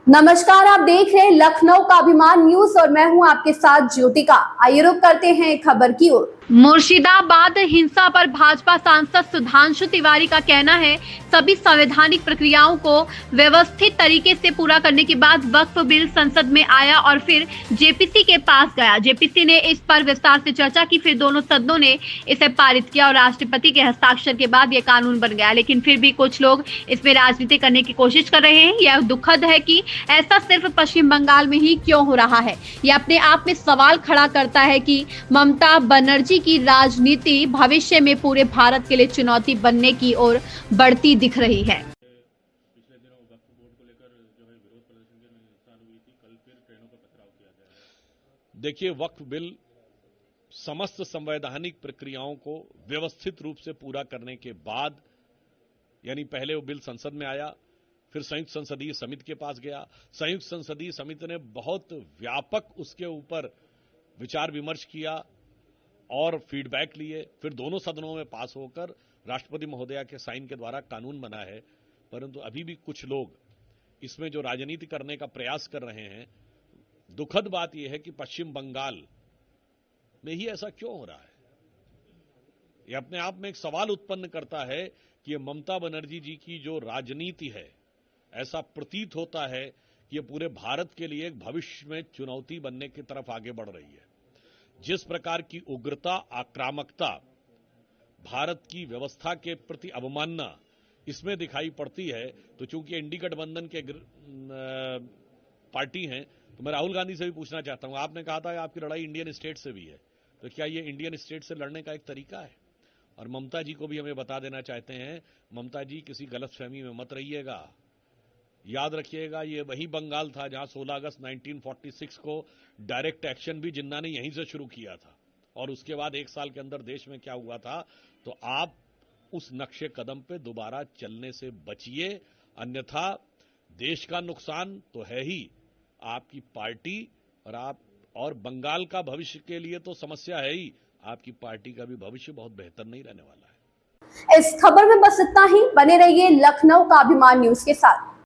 नमस्कार, आप देख रहे हैं लखनऊ का अभिमान न्यूज और मैं हूं आपके साथ ज्योतिका। आइए रुक करते हैं खबर की ओर। मुर्शिदाबाद हिंसा पर भाजपा सांसद सुधांशु तिवारी का कहना है, सभी संवैधानिक प्रक्रियाओं को व्यवस्थित तरीके से पूरा करने के बाद वक्फ बिल संसद में आया और फिर जेपीसी के पास गया। जेपीसी ने इस पर विस्तार से चर्चा की, फिर दोनों सदनों ने इसे पारित किया और राष्ट्रपति के हस्ताक्षर के बाद यह कानून बन गया। लेकिन फिर भी कुछ लोग इसमें राजनीति करने की कोशिश कर रहे हैं। यह दुखद है कि ऐसा सिर्फ पश्चिम बंगाल में ही क्यों हो रहा है। यह अपने आप में सवाल खड़ा करता है कि ममता बनर्जी की राजनीति भविष्य में पूरे भारत के लिए चुनौती बनने की ओर बढ़ती दिख रही है। पिछले दिनों वक्फ बोर्ड को लेकर जो है विरोध प्रदर्शन की हिंसा हुई थी, कल फिर ट्रेनों का पथराव किया गया। देखिए, वक्फ बिल समस्त संवैधानिक प्रक्रियाओं को व्यवस्थित रूप से पूरा करने के बाद, यानी पहले वो बिल संसद में आया, फिर संयुक्त संसदीय समिति के पास गया। संयुक्त संसदीय समिति ने बहुत व्यापक उसके ऊपर विचार विमर्श किया और फीडबैक लिए, फिर दोनों सदनों में पास होकर राष्ट्रपति महोदया के साइन के द्वारा कानून बना है। परंतु अभी भी कुछ लोग इसमें जो राजनीति करने का प्रयास कर रहे हैं, दुखद बात यह है कि पश्चिम बंगाल में ही ऐसा क्यों हो रहा है। यह अपने आप में एक सवाल उत्पन्न करता है कि यह ममता बनर्जी जी की जो राजनीति है, ऐसा प्रतीत होता है कि यह पूरे भारत के लिए एक भविष्य में चुनौती बनने की तरफ आगे बढ़ रही है। जिस प्रकार की उग्रता, आक्रामकता, भारत की व्यवस्था के प्रति अवमानना इसमें दिखाई पड़ती है, तो चूंकि इंडी गठबंधन के पार्टी हैं, तो मैं राहुल गांधी से भी पूछना चाहता हूं, आपने कहा था आपकी लड़ाई इंडियन स्टेट से भी है, तो क्या ये इंडियन स्टेट से लड़ने का एक तरीका है? और ममता जी को भी हमें बता देना चाहते हैं, ममता जी किसी गलतफहमी में मत रहिएगा। याद रखिएगा, ये वही बंगाल था जहां 16 अगस्त 1946 को डायरेक्ट एक्शन भी जिन्ना ने यहीं से शुरू किया था, और उसके बाद एक साल के अंदर देश में क्या हुआ था। तो आप उस नक्शे कदम पे दोबारा चलने से बचिए, अन्यथा देश का नुकसान तो है ही, आपकी पार्टी और आप और बंगाल का भविष्य के लिए तो समस्या है ही, आपकी पार्टी का भी भविष्य बहुत बेहतर नहीं रहने वाला है। इस खबर में बस इतना ही। बने रहिए लखनऊ का अभिमान न्यूज के साथ।